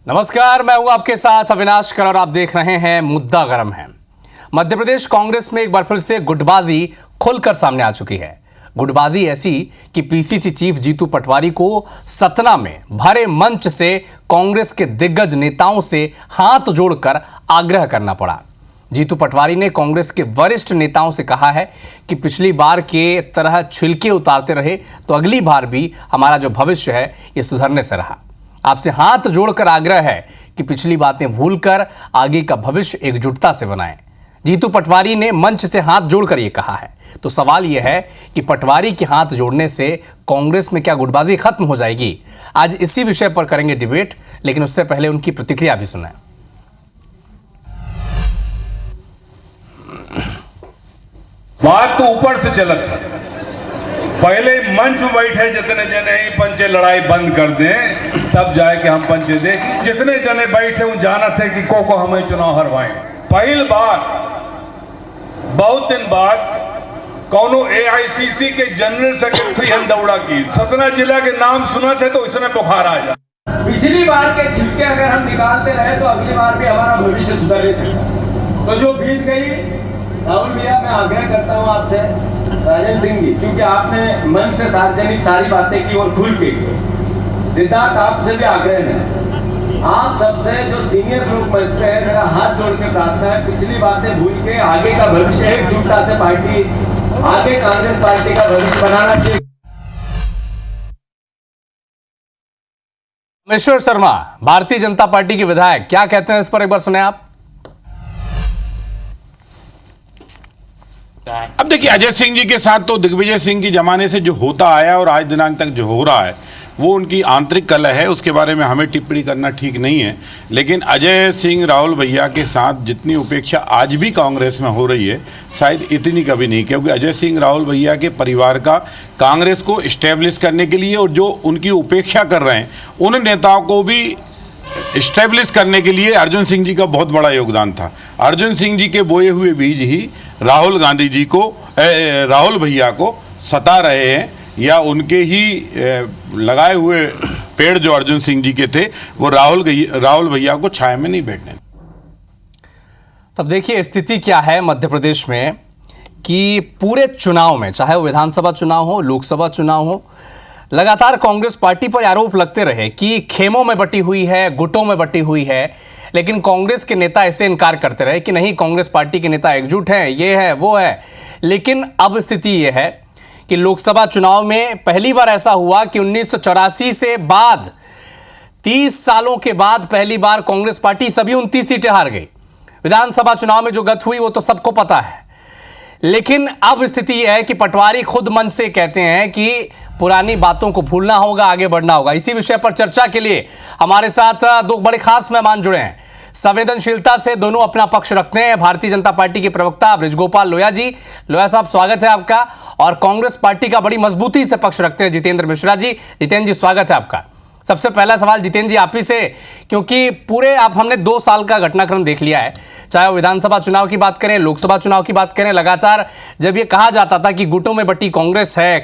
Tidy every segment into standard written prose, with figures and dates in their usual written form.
नमस्कार, मैं हूं आपके साथ अविनाश कर और आप देख रहे हैं मुद्दा गरम है। मध्य प्रदेश कांग्रेस में एक बार फिर से गुटबाजी खुलकर सामने आ चुकी है। गुटबाजी ऐसी कि पीसीसी चीफ जीतू पटवारी को सतना में भरे मंच से कांग्रेस के दिग्गज नेताओं से हाथ जोड़कर आग्रह करना पड़ा। जीतू पटवारी ने कांग्रेस के वरिष्ठ नेताओं से कहा है कि पिछली बार के तरह छिलके उतारते रहे तो अगली बार भी हमारा जो भविष्य है ये सुधरने से रहा। आपसे हाथ जोड़कर आग्रह है कि पिछली बातें भूलकर आगे का भविष्य एकजुटता से बनाएं। जीतू पटवारी ने मंच से हाथ जोड़कर यह कहा है। तो सवाल यह है कि पटवारी के हाथ जोड़ने से कांग्रेस में क्या गुटबाजी खत्म हो जाएगी? आज इसी विषय पर करेंगे डिबेट, लेकिन उससे पहले उनकी प्रतिक्रिया भी सुनाएं। बात तो ऊपर से चलत है। पहले मंच में बैठे जितने जने ही पंचे लड़ाई बंद कर दें, तब जाए कि हम पंचे दें। जितने जने बैठे वो जाना थे कि को हमें चुनाव हरवाएं। पहली बार बहुत दिन बाद कौनो एआईसीसी के जनरल सेक्रेटरी हम दौड़ा की सतना जिला के नाम सुना थे तो इसमें बुखार आ जाए। पिछली बार के छिलके अगर हम निकालते रहे तो अगली बार भी हमारा भविष्य सुधर नहीं सकता। तो जो बीत गई, राहुल भैया मैं आग्रह करता हूँ आपसे, राजन सिंह जी, क्योंकि आपने मन से सार्वजनिक सारी बातें की और खुल के की। सिद्धार्थ आपसे भी आग्रह है, आप सबसे जो सीनियर लोग मंच पे है, मेरा हाथ जोड़ के प्रार्थना है, पिछली बातें भूल के आगे का भविष्य एकजुटता से पार्टी आगे कांग्रेस पार्टी का भविष्य बनाना चाहिए। रामेश्वर शर्मा, भारतीय जनता पार्टी के विधायक, क्या कहते हैं इस पर एक बार सुने आप। अब देखिए, अजय सिंह जी के साथ तो दिग्विजय सिंह की जमाने से जो होता आया और आज दिनांक तक जो हो रहा है वो उनकी आंतरिक कलह है, उसके बारे में हमें टिप्पणी करना ठीक नहीं है। लेकिन अजय सिंह राहुल भैया के साथ जितनी उपेक्षा आज भी कांग्रेस में हो रही है शायद इतनी कभी नहीं, क्योंकि अजय सिंह राहुल भैया के परिवार का कांग्रेस को इस्टेब्लिश करने के लिए और जो उनकी उपेक्षा कर रहे हैं उन नेताओं को भी इस्टेब्लिश करने के लिए अर्जुन सिंह जी का बहुत बड़ा योगदान था। अर्जुन सिंह जी के बोए हुए बीज ही राहुल गांधी जी को राहुल भैया को सता रहे हैं, या उनके ही लगाए हुए पेड़ जो अर्जुन सिंह जी के थे वो राहुल भैया को छाया में नहीं बैठने। तब देखिए स्थिति क्या है मध्य प्रदेश में कि पूरे चुनाव में, चाहे वो विधानसभा चुनाव हो, लोकसभा चुनाव हो, लगातार कांग्रेस पार्टी पर आरोप लगते रहे कि खेमों में बटी हुई है, गुटों में बटी हुई है। लेकिन कांग्रेस के नेता ऐसे इनकार करते रहे कि नहीं, कांग्रेस पार्टी के नेता एकजुट हैं, ये है वो है। लेकिन अब स्थिति ये है कि लोकसभा चुनाव में पहली बार ऐसा हुआ कि 1984 से बाद 30 सालों के बाद पहली बार कांग्रेस पार्टी सभी 29 सीटें हार गई। विधानसभा चुनाव में जो गत हुई वो तो सबको पता है। लेकिन अब स्थिति यह है कि पटवारी खुद मंच से कहते हैं कि पुरानी बातों को भूलना होगा, आगे बढ़ना होगा। इसी विषय पर चर्चा के लिए हमारे साथ दो बड़े खास मेहमान जुड़े हैं। संवेदनशीलता से दोनों अपना पक्ष रखते हैं भारतीय जनता पार्टी के प्रवक्ता बृजगोपाल लोया जी। लोया साहब, स्वागत है आपका। और कांग्रेस पार्टी का बड़ी मजबूती से पक्ष रखते हैं जितेंद्र मिश्रा जी। जितेंद्र जी, स्वागत है आपका। सबसे पहला सवाल जितेंद्र जी आप ही से, क्योंकि पूरे हमने 2 साल का घटनाक्रम देख लिया है, चाहे वो विधानसभा चुनाव की बात करें, लोकसभा चुनाव की बात करें। लगातार जब ये कहा जाता था कि गुटों में बटी कांग्रेस है,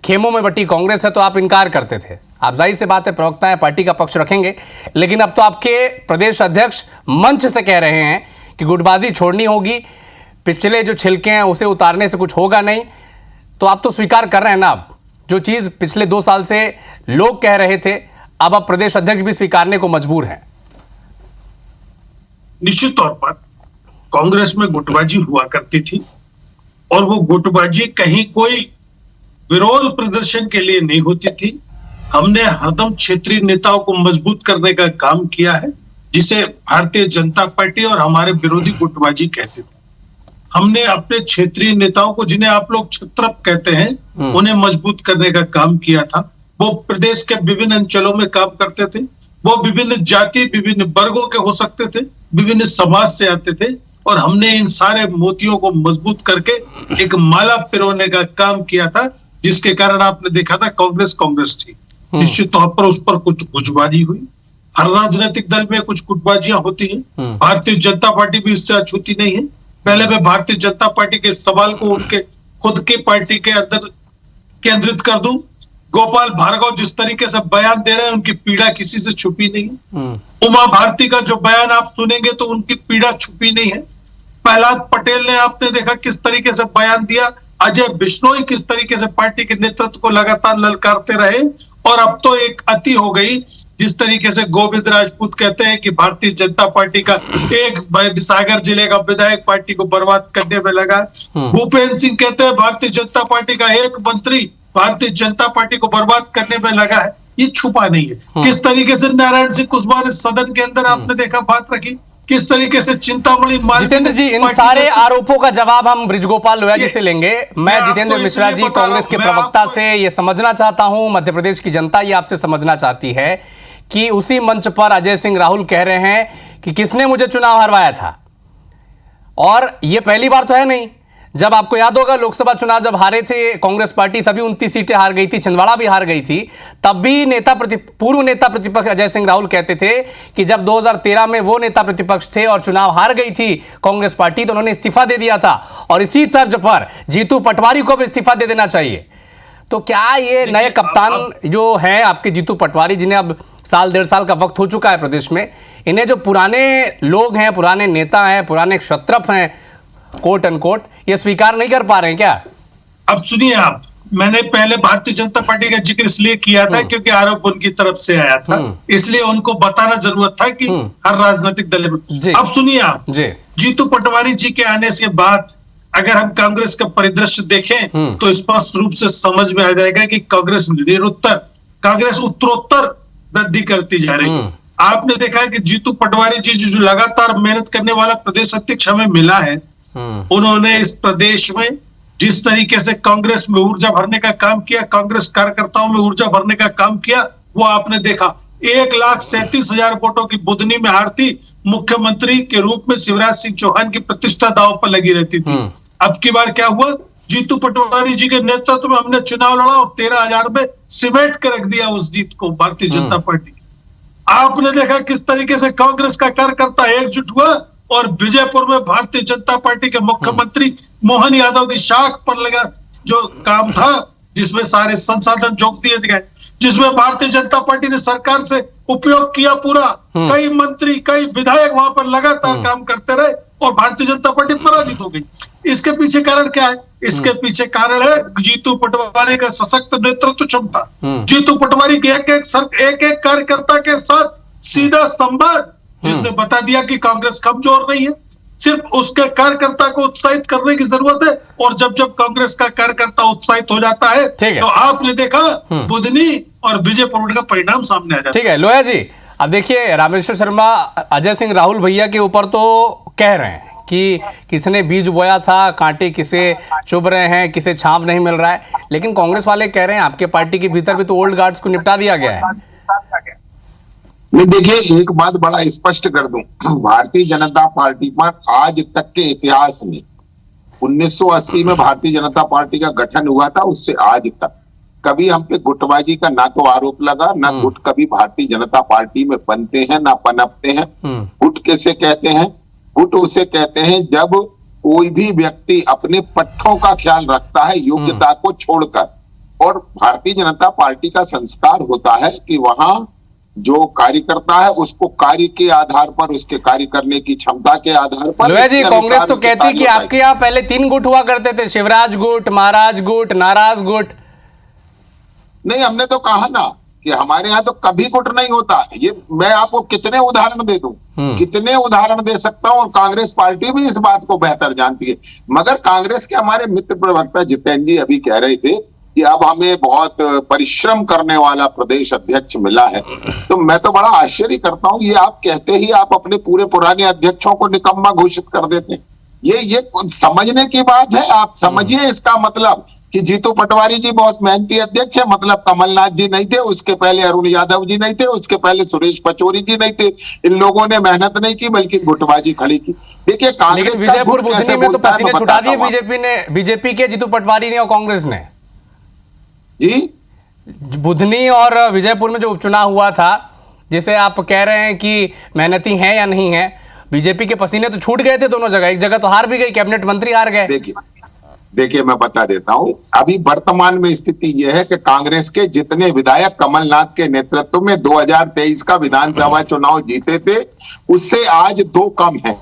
खेमों में बटी कांग्रेस है, तो आप इनकार करते थे। आप जाहिर से बात है प्रवक्ता है, पार्टी का पक्ष रखेंगे। लेकिन अब तो आपके प्रदेश अध्यक्ष मंच से कह रहे हैं कि गुटबाजी छोड़नी होगी, पिछले जो छिलके हैं उसे उतारने से कुछ होगा नहीं। तो आप तो स्वीकार कर रहे हैं ना, अब जो चीज पिछले 2 साल से लोग कह रहे थे, अब आप प्रदेश अध्यक्ष भी स्वीकारने को मजबूर हैं। निश्चित तौर पर कांग्रेस में गुटबाजी हुआ करती थी और वो गुटबाजी कहीं कोई विरोध प्रदर्शन के लिए नहीं होती थी। हमने हरदम क्षेत्रीय नेताओं को मजबूत करने का काम किया है, जिसे भारतीय जनता पार्टी और हमारे विरोधी गुटबाजी कहते थे। हमने अपने क्षेत्रीय नेताओं को, जिन्हें आप लोग छत्रप कहते हैं, उन्हें मजबूत करने का काम किया था। वो प्रदेश के विभिन्न अंचलों में काम करते थे। वो विभिन्न जाति, विभिन्न वर्गों के हो सकते थे, विभिन्न समाज से आते थे, और हमने इन सारे मोतियों को मजबूत करके एक माला पिरोने का काम किया था, जिसके कारण आपने देखा था कांग्रेस कांग्रेस थी। निश्चित तौर पर उस पर कुछ गुटबाजी हुई। हर राजनीतिक दल में कुछ गुटबाजियां होती हैं। भारतीय जनता पार्टी भी इससे अछूती नहीं है। पहले मैं भारतीय जनता पार्टी के सवाल को उनके खुद की पार्टी के अंदर केंद्रित कर दूं गोपाल भार्गव जिस तरीके से बयान दे रहे हैं, उनकी पीड़ा किसी से छुपी नहीं है। उमा भारती का जो बयान आप सुनेंगे तो उनकी पीड़ा छुपी नहीं है। प्रहलाद पटेल ने आपने देखा किस तरीके से बयान दिया। अजय बिश्नोई किस तरीके से पार्टी के नेतृत्व को लगातार ललकारते रहे। और अब तो एक अति हो गई, जिस तरीके से गोविंद राजपूत कहते हैं कि भारतीय जनता पार्टी का एक सागर जिले का विधायक पार्टी को बर्बाद करने में लगा। भूपेंद्र सिंह कहते हैं भारतीय जनता पार्टी का एक मंत्री भारतीय जनता पार्टी को बर्बाद करने में लगा है। ये छुपा नहीं है। किस तरीके से नारायण सिंह कुशवाहा ने सदन के अंदर आपने देखा बात रखी, किस तरीके से चिंतामणि जितेंद्र जी, इन सारे आरोपों का जवाब हम ब्रिजगोपाल लोहिया जी से लेंगे। मैं जितेंद्र मिश्रा जी, कांग्रेस के प्रवक्ता से ये समझना चाहता हूं, मध्य प्रदेश की जनता ये आपसे समझना चाहती है कि उसी मंच पर अजय सिंह राहुल कह रहे हैं कि किसने मुझे चुनाव हरवाया था। और ये पहली बार तो है नहीं। जब आपको याद होगा लोकसभा चुनाव जब हारे थे कांग्रेस पार्टी, सभी 29 सीटें हार गई थी, छिंदवाड़ा भी हार गई थी, तब भी पूर्व नेता प्रतिपक्ष अजय सिंह राहुल कहते थे कि जब 2013 में वो नेता प्रतिपक्ष थे और चुनाव हार गई थी कांग्रेस पार्टी तो उन्होंने इस्तीफा दे दिया था। और इसी तर्ज पर जीतू पटवारी को भी इस्तीफा दे देना चाहिए। तो क्या ये नए कप्तान जो हैं आपके जीतू पटवारी, जिन्हें अब साल 1.5 साल का वक्त हो चुका है प्रदेश में, इन्हें जो पुराने लोग हैं, पुराने नेता हैं, पुराने क्षत्रप हैं कोट अनकोट, ये स्वीकार नहीं कर पा रहे हैं क्या? अब सुनिए आप, मैंने पहले भारतीय जनता पार्टी का जिक्र इसलिए किया था क्योंकि आरोप उनकी तरफ से आया था, इसलिए उनको बताना जरूरत था कि हर राजनीतिक दल में। अब सुनिए आप, जीतू पटवारी जी के आने से बाद अगर हम कांग्रेस का परिदृश्य देखें तो स्पष्ट रूप से समझ में आ जाएगा कि कांग्रेस उत्तरोत्तर वृद्धि करती जा रही है। आपने देखा है कि जीतू पटवारी जी जो लगातार मेहनत करने वाला प्रदेश अध्यक्ष हमें मिला है, उन्होंने इस प्रदेश में जिस तरीके से कांग्रेस में ऊर्जा भरने का काम किया, कांग्रेस कार्यकर्ताओं में ऊर्जा भरने का काम किया, वो आपने देखा। 1,37,000 वोटों की बुधनी में हारती मुख्यमंत्री के रूप में शिवराज सिंह चौहान की प्रतिष्ठा दांव पर लगी रहती थी। अब की बार क्या हुआ, जीतू पटवारी जी के नेतृत्व में हमने चुनाव लड़ा और 13,000 में सिमेट कर रख दिया उस जीत को भारतीय जनता पार्टी। आपने देखा किस तरीके से कांग्रेस का कार्यकर्ता एकजुट हुआ और विजयपुर में भारतीय जनता पार्टी के मुख्यमंत्री मोहन यादव की शाख पर लगा जो काम था, जिसमें सारे संसाधन झोंक दिए गए, जिसमें भारतीय जनता पार्टी ने सरकार से उपयोग किया पूरा। कई मंत्री, कई विधायक वहां पर लगातार काम करते रहे और भारतीय जनता पार्टी पराजित हो गई। इसके पीछे कारण क्या है? इसके पीछे कारण है जीतू पटवारी का सशक्त नेतृत्व क्षमता। जीतू पटवारी के एक एक कार्यकर्ता के साथ सीधा संवाद, जिसने बता दिया कि कांग्रेस कमजोर नहीं है, सिर्फ उसके कार्यकर्ता को उत्साहित करने की जरूरत है। और जब जब कांग्रेस का कार्यकर्ता उत्साहित हो जाता है तो आपने देखा बुधनी और विजयपुर का परिणाम सामने आ जाता है। ठीक है लोहिया जी, अब देखिए रामेश्वर शर्मा अजय सिंह राहुल भैया के ऊपर तो कह रहे हैं कि किसने बीज बोया था, कांटे किसे चुभ रहे हैं, किसे छाप नहीं मिल रहा है, लेकिन कांग्रेस वाले कह रहे हैं आपके पार्टी के भीतर भी तो ओल्ड गार्ड्स को निपटा दिया गया है। मैं देखिए एक बात बड़ा स्पष्ट कर दूं, भारतीय जनता पार्टी पर आज तक के इतिहास में 1980 में भारतीय जनता पार्टी का गठन हुआ था, उससे आज तक कभी हम पे गुटबाजी का ना तो आरोप लगा, ना गुट कभी भारतीय जनता पार्टी में बनते हैं ना पनपते हैं। गुट कैसे कहते हैं? गुट उसे कहते हैं जब कोई भी व्यक्ति अपने पट्टों का ख्याल रखता है योग्यता को छोड़कर। और भारतीय जनता पार्टी का संस्कार होता है कि वहां जो कार्यकर्ता है उसको कार्य के आधार पर, उसके कार्य करने की क्षमता के आधार पर। लोहिया जी, कांग्रेस तो कहती कि आपके यहाँ पहले 3 गुट हुआ करते थे, शिवराज गुट, महाराज गुट, नाराज गुट। नहीं, हमने तो कहा ना कि हमारे यहाँ तो कभी गुट नहीं होता। ये मैं आपको कितने उदाहरण दे दूं, कितने उदाहरण दे सकता हूं, और कांग्रेस पार्टी भी इस बात को बेहतर जानती है। मगर कांग्रेस के हमारे मित्र प्रवक्ता जितेंद्र जी अभी कह रहे थे कि अब हमें बहुत परिश्रम करने वाला प्रदेश अध्यक्ष मिला है, तो मैं तो बड़ा आश्चर्य करता हूं। ये आप कहते ही आप अपने पूरे पुराने अध्यक्षों को निकम्मा घोषित कर देते हैं। ये समझने की बात है। आप समझिए इसका मतलब कि जीतू पटवारी जी बहुत मेहनती अध्यक्ष है, मतलब कमलनाथ जी नहीं थे, उसके पहले अरुण यादव जी नहीं थे, उसके पहले सुरेश पचौरी जी नहीं थे। इन लोगों ने मेहनत नहीं की बल्कि गुटबाजी खड़ी की। देखिए कांग्रेस विजयपुर बुधनी में तो पसीने छुटा दिए बीजेपी के जीतू पटवारी ने और कांग्रेस ने जी। बुधनी और विजयपुर में जो उपचुनाव हुआ था, जिसे आप कह रहे हैं कि मेहनती हैं या नहीं है, बीजेपी के पसीने तो छूट गए थे दोनों जगह। एक जगह तो हार भी गई, कैबिनेट मंत्री हार गए। देखिए देखिए मैं बता देता हूं, अभी वर्तमान में स्थिति यह है कि कांग्रेस के जितने विधायक कमलनाथ के नेतृत्व में 2023 का विधानसभा चुनाव जीते थे, उससे आज 2 कम है।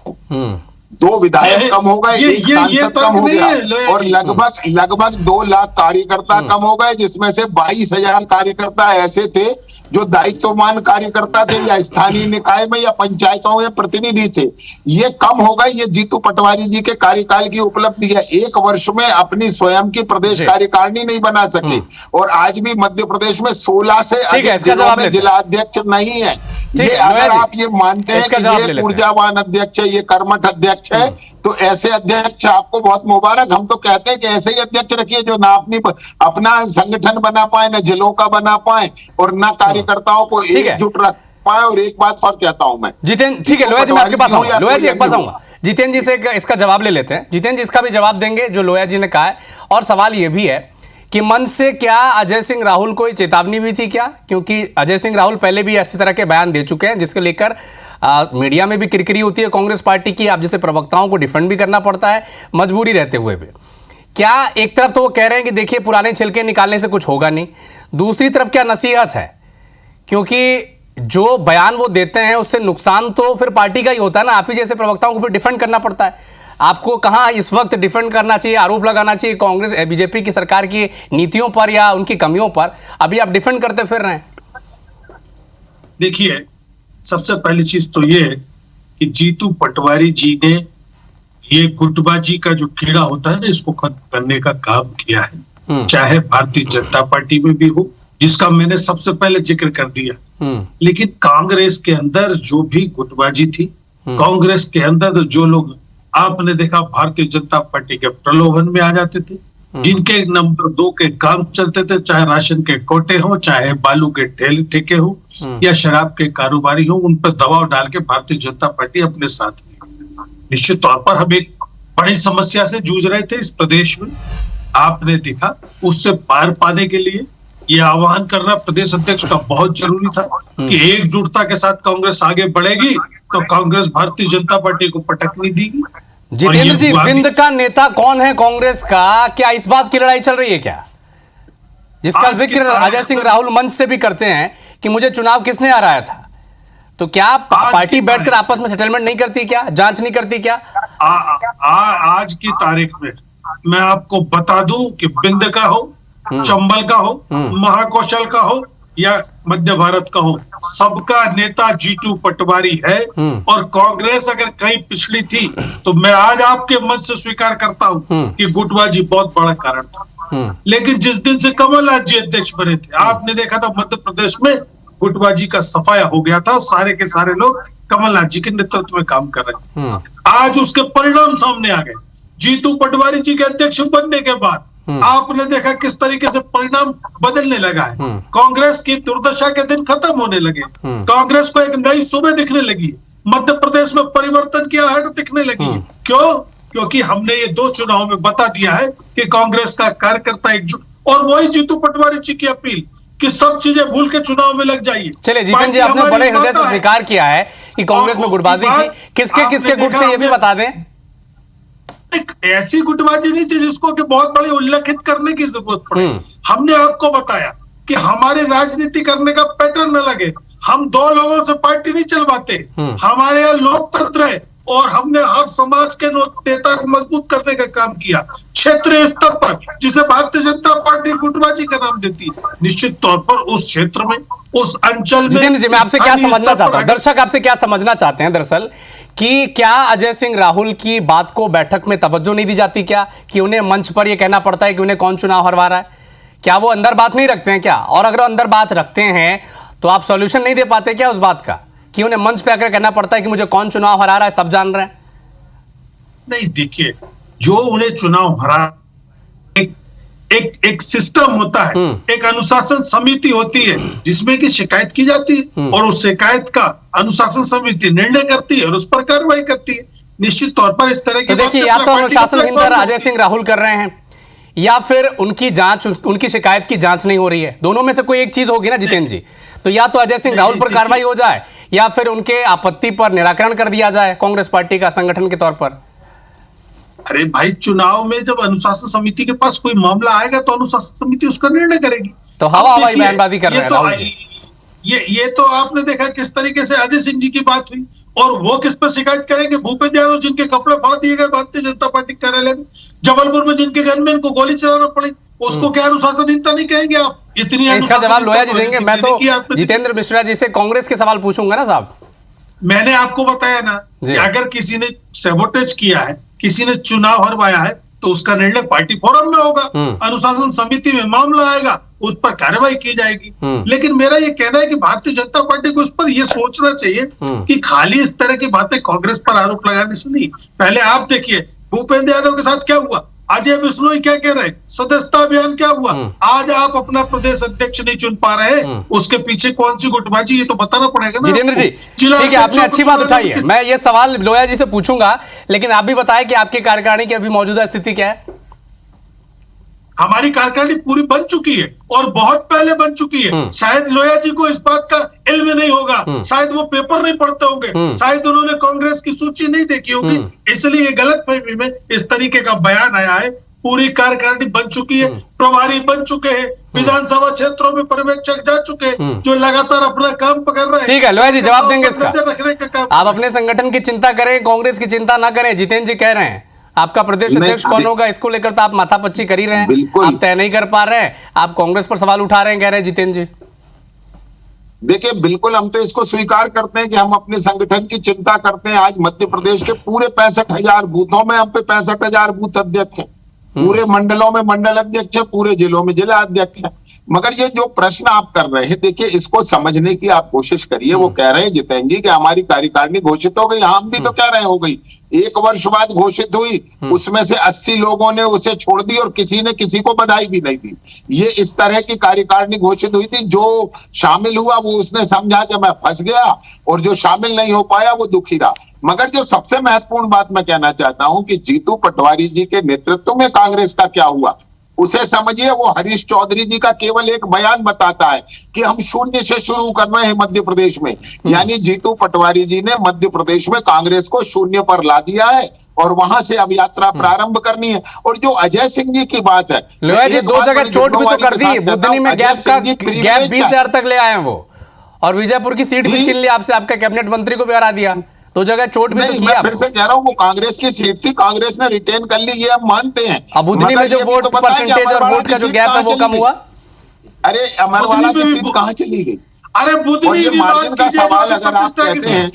2 विधायक कम हो गए, एक सांसद कम हो गया, और लगभग 2 लाख कार्यकर्ता कम हो गए, जिसमें से 22,000 कार्यकर्ता ऐसे थे जो दायित्वमान कार्यकर्ता थे या स्थानीय निकाय में या पंचायतों में प्रतिनिधि थे। ये कम हो गए। ये जीतू पटवारी जी के कार्यकाल की उपलब्धि है। 1 वर्ष में अपनी स्वयं की प्रदेश कार्यकारिणी नहीं बना सके, और आज भी मध्य प्रदेश में 16 से अधिक जिलों में जिला अध्यक्ष नहीं है। ये अगर आप ये मानते हैं कि ये ऊर्जावान अध्यक्ष है, ये कर्मठ अध्यक्ष है, तो ऐसे अध्यक्ष आपको बहुत मुबारक। हम तो कहते हैं कि ऐसे ही अध्यक्ष रखिए जो ना अपना संगठन बना पाए, ना जिलों का बना पाए, और ना कार्यकर्ताओं को एकजुट रख पाए। और एक बात और कहता हूं मैं, जितेंद्र, ठीक है लोया जी, मैं आपके पास आऊंगा, लोया जी एक पास आऊंगा। जितेंद्र जी से इसका जवाब ले लेते हैं। जितेंद्र जी इसका भी जवाब देंगे जो लोया जी ने कहा है। और सवाल यह भी है कि मंच से क्या अजय सिंह राहुल को चेतावनी भी थी क्या? क्योंकि अजय सिंह राहुल पहले भी ऐसी तरह के बयान दे चुके हैं जिसको लेकर मीडिया में भी किरकिरी होती है कांग्रेस पार्टी की। आप जैसे प्रवक्ताओं को डिफेंड भी करना पड़ता है मजबूरी रहते हुए भी। क्या एक तरफ तो वो कह रहे हैं कि देखिए पुराने छिलके निकालने से कुछ होगा नहीं, दूसरी तरफ क्या नसीहत है? क्योंकि जो बयान वो देते हैं उससे नुकसान तो फिर पार्टी का ही होता है ना। आप ही जैसे प्रवक्ताओं को फिर डिफेंड करना पड़ता है। आपको कहां इस वक्त डिफेंड करना चाहिए, आरोप लगाना चाहिए कांग्रेस बीजेपी की सरकार की नीतियों पर या उनकी कमियों पर? अभी आप डिफेंड करते फिर रहे हैं। देखिए, सबसे पहली चीज तो ये है कि जीतू पटवारी जी ने ये गुटबाजी का जो कीड़ा होता है ना, इसको खत्म करने का काम किया है। चाहे भारतीय जनता पार्टी में भी हो, जिसका मैंने सबसे पहले जिक्र कर दिया, लेकिन कांग्रेस के अंदर जो भी गुटबाजी थी, कांग्रेस के अंदर जो लोग आपने देखा भारतीय जनता पार्टी के प्रलोभन में आ जाते थे, जिनके नंबर 2 के काम चलते थे, चाहे राशन के कोटे हो, चाहे बालू के ठेके हो, या शराब के कारोबारी हो, उन पर दबाव डाल के भारतीय जनता पार्टी अपने साथ में। निश्चित तौर पर हम एक बड़ी समस्या से जूझ रहे थे इस प्रदेश में। आपने देखा, उससे पार पाने के लिए ये आह्वान करना प्रदेश अध्यक्ष का बहुत जरूरी था कि एकजुटता के साथ कांग्रेस आगे बढ़ेगी तो कांग्रेस भारतीय जनता पार्टी को पटक नहीं देगी। जितेंद्र जी, विंध्य का नेता कौन है कांग्रेस का? क्या इस बात की लड़ाई चल रही है क्या, जिसका जिक्र अजय सिंह राहुल मंच से भी करते हैं कि मुझे चुनाव किसने हराया था? तो क्या पार्टी बैठकर आपस में सेटलमेंट नहीं करती क्या, जांच नहीं करती क्या? आज की तारीख में मैं आपको बता दूं कि विंध्य का हो, चंबल का हो, महाकौशल का हो या मध्य भारत का हो, सबका नेता जीतू पटवारी है। और कांग्रेस अगर कहीं पिछड़ी थी तो मैं आज आपके मंच से स्वीकार करता हूं कि गुटबाजी बहुत बड़ा कारण था। लेकिन जिस दिन से कमलनाथ जी अध्यक्ष बने थे, आपने देखा था मध्य प्रदेश में गुटबाजी का सफाया हो गया था। सारे के सारे लोग कमलनाथ जी के नेतृत्व में काम कर रहे थे। आज उसके परिणाम सामने आ गए। जीतू पटवारी जी के अध्यक्ष बनने के बाद आपने देखा किस तरीके से परिणाम बदलने लगा है। कांग्रेस की दुर्दशा के दिन खत्म होने लगे। कांग्रेस को एक नई सुबह दिखने लगी। मध्य प्रदेश में परिवर्तन की आहट दिखने लगी। क्यों? क्योंकि हमने ये 2 चुनाव में बता दिया है कि कांग्रेस का कार्यकर्ता एकजुट, और वही जीतू पटवारी जी की अपील कि सब चीजें भूल के चुनाव में लग जाइए। चलिए जितेंद्र जी, आपने बड़े हृदय से स्वीकार किया है कि कांग्रेस में गुटबाजी की। किसके गुट से ये भी बता दें। एक ऐसी गुटबाजी नहीं थी जिसको कि बहुत बड़ी उल्लेखित करने की जरूरत पड़े। हमने आपको बताया कि हमारे राजनीति करने का पैटर्न न लगे। हम 2 लोगों से पार्टी नहीं चलवाते। हमारे यहाँ लोकतंत्र है और हमने हर समाज के नेता को मजबूत करने का काम किया क्षेत्रीय स्तर पर, जिसे भारतीय जनता पार्टी गुटबाजी का नाम देती है। निश्चित तौर पर उस क्षेत्र में, उस अंचल में। जितेंद्र जी, मैं आपसे क्या समझना चाहता हूं, दर्शक आपसे क्या समझना चाहते हैं दरअसल, कि क्या अजय सिंह राहुल की बात को बैठक में तवज्जो नहीं दी जाती क्या, कि उन्हें मंच पर यह कहना पड़ता है कि उन्हें कौन चुनाव हरवा रहा है? क्या वो अंदर बात नहीं रखते हैं क्या? और अगर अंदर बात रखते हैं तो आप सॉल्यूशन नहीं दे पाते क्या उस बात का, कि उन्हें मंच पे आकर कहना पड़ता है कि मुझे कौन चुनाव हरा रहा है, सब जान रहे हैं? नहीं, देखिए, जो उन्हें चुनाव हरा, एक सिस्टम होता है, एक अनुशासन समिति होती है जिसमें की शिकायत की जाती है और उस शिकायत का अनुशासन समिति निर्णय करती है और उस पर कार्रवाई करती है। निश्चित तौर पर इस तरह की देखिए, या तो अनुशासनहीन पर अजय सिंह राहुल कर रहे हैं, या फिर उनकी जांच, उनकी शिकायत की जांच नहीं हो रही है। दोनों में से कोई एक चीज होगी ना जितेंद्र जी। तो या तो अजय सिंह राहुल पर कार्रवाई हो जाए, या फिर उनके आपत्ति पर निराकरण कर दिया जाए कांग्रेस पार्टी का संगठन के तौर पर। अरे भाई, चुनाव में जब अनुशासन समिति के पास कोई मामला आएगा तो अनुशासन समिति उसका निर्णय करेगी। तो हवा हवाई बयानबाजी कर रहे हैं राहुल जी। ये तो आपने देखा किस तरीके से अजय सिंह जी की बात हुई, और वो किस पर शिकायत करेंगे? भूपेंद्र यादव जिनके कपड़े फाड़ दिए गए भारतीय जनता पार्टी कार्यालय में, जबलपुर में जिनके घर में इनको गोली चलाना पड़ी, उसको क्या अनुशासनहीनता नहीं कहेंगे आप? इतनी इसका जवाब लोया जी देंगे। मैं तो जितेंद्र मिश्रा जी से कांग्रेस के सवाल पूछूंगा ना साहब। मैंने आपको बताया ना कि अगर किसी ने सेबोटेज किया है, किसी ने चुनाव हरवाया है, तो उसका निर्णय पार्टी फोरम में होगा, अनुशासन समिति में मामला आएगा, उस पर कार्रवाई की जाएगी। लेकिन मेरा ये कहना है कि भारतीय जनता पार्टी को उस पर यह सोचना चाहिए कि खाली इस तरह की बातें कांग्रेस पर आरोप लगाने से नहीं। पहले आप देखिए भूपेंद्र यादव के साथ क्या हुआ, अजय बिश्नोई क्या कह रहे हैं, सदस्यता अभियान क्या हुआ, आज आप अपना प्रदेश अध्यक्ष नहीं चुन पा रहे, उसके पीछे कौन सी गुटबाजी, ये तो बताना पड़ेगा ना जितेंद्र जी। ठीक है, आपने अच्छी बात उठाई है, मैं ये सवाल लोया जी से पूछूंगा, लेकिन आप भी बताएं कि आपकी कार्यकारिणी की अभी मौजूदा स्थिति क्या है? हमारी कार्यकारिणी पूरी बन चुकी है और बहुत पहले बन चुकी है। शायद लोया जी को इस बात का इल्म नहीं होगा, शायद वो पेपर नहीं पढ़ते होंगे, शायद उन्होंने कांग्रेस की सूची नहीं देखी होगी, इसलिए ये गलतफहमी में इस तरीके का बयान आया है। पूरी कार्यकारिणी बन चुकी है, प्रभारी बन चुके हैं, विधानसभा क्षेत्रों में पर्यवेक्षक जा चुके हैं जो लगातार अपना काम पकड़ रहे हैं। ठीक है लोया जी, जवाब देंगे इसका। रखने का काम आप अपने संगठन की चिंता करें, कांग्रेस की चिंता ना करें। जितेंद्र जी कह रहे हैं आपका प्रदेश अध्यक्ष कौन होगा, इसको लेकर तो आप माथापच्ची कर ही रहे हैं, आप तय नहीं कर पा रहे हैं, आप कांग्रेस पर सवाल उठा रहे हैं, कह रहे हैं जितेंद्र जी। देखिए, बिल्कुल हम तो इसको स्वीकार करते हैं कि हम अपने संगठन की चिंता करते हैं। आज मध्य प्रदेश के पूरे 65,000 बूथों में हम पे 65,000 बूथ अध्यक्ष हैं, पूरे मंडलों में मंडल अध्यक्ष है, पूरे जिलों में जिला अध्यक्ष है। मगर ये जो प्रश्न आप कर रहे हैं, देखिए इसको समझने की आप कोशिश करिए। वो कह रहे हैं जितेंद्र जी कि हमारी कार्यकारिणी घोषित हो गई, हम भी तो कह रहे हैं हो गई, 1 वर्ष बाद घोषित हुई, उसमें से 80 लोगों ने उसे छोड़ दी और किसी ने किसी को बधाई भी नहीं दी। ये इस तरह की कार्यकारिणी घोषित हुई थी। जो शामिल हुआ वो उसने समझा कि मैं फंस गया, और जो शामिल नहीं हो पाया वो दुखी रहा। मगर जो सबसे महत्वपूर्ण बात मैं कहना चाहता हूं कि जीतू पटवारी जी के नेतृत्व में कांग्रेस का क्या हुआ उसे समझिए। वो हरीश चौधरी जी का केवल एक बयान बताता है कि हम शून्य से शुरू कर रहे हैं मध्य प्रदेश में, यानी जीतू पटवारी जी ने मध्य प्रदेश में कांग्रेस को शून्य पर ला दिया है और वहां से अब यात्रा प्रारंभ करनी है। और जो अजय सिंह जी की बात है, लोया जी 2 जगह चोट भी तो कर दी, बुधनी में गैप 20,000 तक ले आए हैं वो, और विजयपुर की सीट भी छीन ली आपसे, आपका कैबिनेट मंत्री को भी हरा दिया, 2 जगह चोट भी तो किया। मैं फिर से कह रहा हूं वो कांग्रेस की सीट थी, कांग्रेस ने रिटेन कर ली, ये हम मानते हैं। अब बुधनी में जो वोट परसेंटेज और वोट का जो गैप है वो कम हुआ। अरे अमरवाला की सीट कहां चली गई? अरे बुधनी की मार्जिन का सवाल अगर आप कहते हैं,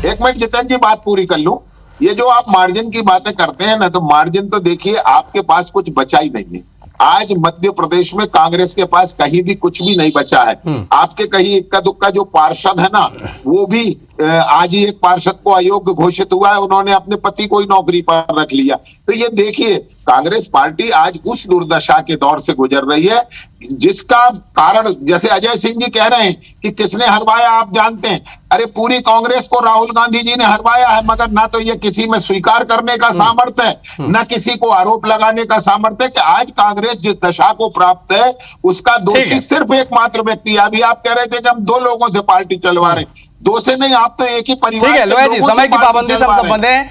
1 मिनट जितेंद्र जी बात पूरी कर लूं। ये जो आप मार्जिन की बातें करते हैं ना, तो मार्जिन तो देखिए आपके पास कुछ बचा ही नहीं है। आज मध्य प्रदेश में कांग्रेस के पास कहीं भी कुछ भी नहीं बचा है। आपके कहीं इक्का दुक्का जो पार्षद है ना, वो भी आज ही एक पार्षद को अयोग्य घोषित हुआ है, उन्होंने अपने पति को ही नौकरी पर रख लिया। तो ये देखिए कांग्रेस पार्टी आज उस दुर्दशा के दौर से गुजर रही है जिसका कारण, जैसे अजय सिंह जी कह रहे हैं कि किसने हरवाया आप जानते हैं। अरे पूरी कांग्रेस को राहुल गांधी जी ने हरवाया है, मगर ना तो ये किसी में स्वीकार करने का सामर्थ्य है, ना किसी को आरोप लगाने का सामर्थ्य है कि आज कांग्रेस जिस दशा को प्राप्त है उसका दोषी सिर्फ एकमात्र व्यक्ति है। अभी आप कह रहे थे कि हम 2 लोगों से पार्टी चलवा रहे, 2 से नहीं, आप तो एक ही परिवार। ठीक है लोया जी, समय की पाबंदी से हम संबंध है।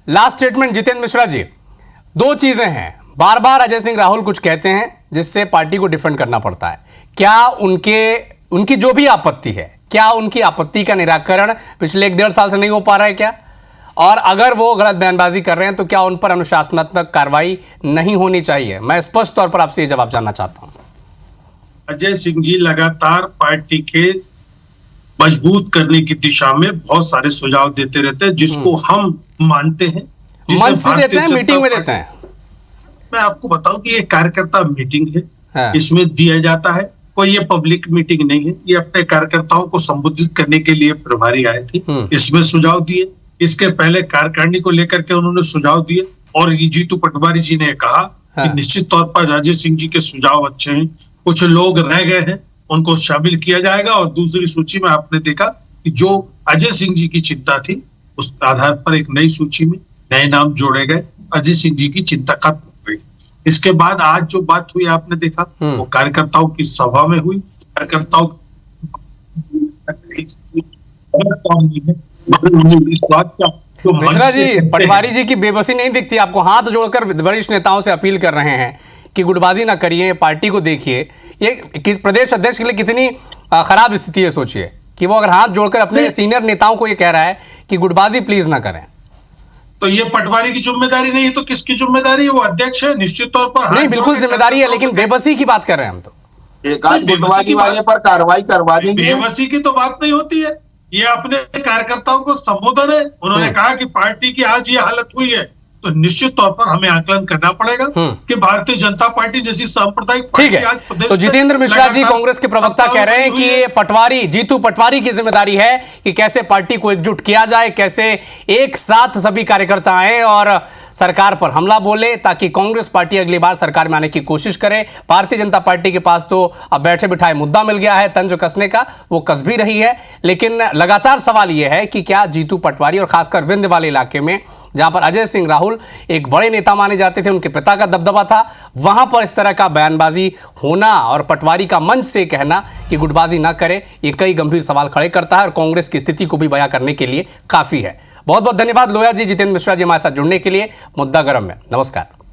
लास्ट स्टेटमेंट जितेंद्र मिश्रा जी, 2 चीजें हैं, बार बार अजय सिंह राहुल कुछ कहते हैं जिससे पार्टी को डिफेंड करना पड़ता है। क्या उनकी जो भी आपत्ति है, क्या उनकी आपत्ति का निराकरण पिछले 1-1.5 साल से नहीं हो पा रहा है क्या? और अगर वो गलत बयानबाजी कर रहे हैं तो क्या उन पर अनुशासनात्मक कार्रवाई नहीं होनी चाहिए? मैं स्पष्ट तौर पर आपसे ये जवाब जानना चाहता हूं। अजय सिंह जी लगातार पार्टी के मजबूत करने की दिशा में बहुत सारे सुझाव देते रहते हैं, जिसको हम मानते हैं, मंच से देते हैं, मीटिंग में देते हैं। मैं आपको बताऊं कि ये कार्यकर्ता मीटिंग है, हाँ। इसमें दिया जाता है, कोई ये पब्लिक मीटिंग नहीं है। ये अपने कार्यकर्ताओं को संबोधित करने के लिए प्रभारी आए थे, इसमें सुझाव दिए। इसके पहले कार्यकारिणी को लेकर के उन्होंने सुझाव दिए, और ये जीतू पटवारी जी ने कहा कि निश्चित तौर पर अजय सिंह जी के सुझाव अच्छे हैं, कुछ लोग रह गए हैं, उनको शामिल किया जाएगा। और दूसरी सूची में आपने देखा कि जो अजय सिंह जी की चिंता थी, उस आधार पर एक नई सूची में नए नाम जोड़े गए, अजय सिंह जी की चिंता खत्म हो गई। इसके बाद आज जो बात हुई आपने देखा, वो कार्यकर्ताओं की सभा में हुई। कार्यकर्ताओं ठीक तो मंच मिश्रा से जी, कहते पटवारी हैं। जी की बेबसी नहीं दिखती आपको? हाथ जोड़कर वरिष्ठ नेताओं से अपील कर रहे हैं कि गुटबाजी ना करिए, पार्टी को देखिए। ये प्रदेश अध्यक्ष के लिए कितनी खराब स्थिति है, सोचिए कि वो अगर हाथ जोड़कर अपने सीनियर नेताओं को ये कह रहा है कि गुटबाजी प्लीज ना करें। तो ये पटवारी की जिम्मेदारी नहीं है तो किसकी जिम्मेदारी है? वो अध्यक्ष है, निश्चित तौर पर हाथ नहीं, बिल्कुल जोड़ के जिम्मेदारी है, लेकिन कार्यकर्ताओं बेबसी की बात कर रहे हैं हम तो। एक आध बेबसी गुटबाजी की वाले बात- पर कार्रवाई करवा से देंगे। बेबसी की तो बात नहीं होती है। ये अपने कार्यकर्ताओं को संबोधन है। उन्होंने कहा कि पार्टी की आज ये हालत हुई है, तो निश्चित तौर पर हमें आकलन करना पड़ेगा कि भारतीय जनता पार्टी जैसी सांप्रदायिक ठीक पार्टी आज है, प्रदेश तो में जितेंद्र मिश्रा जी, लगातार कांग्रेस के प्रवक्ता, सत्ता कह रहे हैं में कि हुई है। ये पटवारी, जीतू पटवारी की जिम्मेदारी है कि कैसे पार्टी को एकजुट किया जाए, कैसे एक साथ सभी कार्यकर्ता आए और सरकार पर हमला बोले, ताकि कांग्रेस पार्टी अगली बार सरकार में आने की कोशिश करे। भारतीय जनता पार्टी के पास तो अब बैठे बिठाए मुद्दा मिल गया है, तंज कसने का, वो कस भी रही है। लेकिन लगातार सवाल यह है कि क्या जीतू पटवारी, और खासकर विंध्य वाले इलाके में जहां पर अजय सिंह राहुल एक बड़े नेता माने जाते थे, उनके पिता का दबदबा था, वहां पर इस तरह का बयानबाजी होना और पटवारी का मंच से कहना कि गुटबाजी ना करे, ये कई गंभीर सवाल खड़े करता है और कांग्रेस की स्थिति को भी बयां करने के लिए काफी है। बहुत बहुत धन्यवाद लोया जी, जितेंद्र मिश्रा जी हमारे साथ जुड़ने के लिए मुद्दा गरम में। नमस्कार।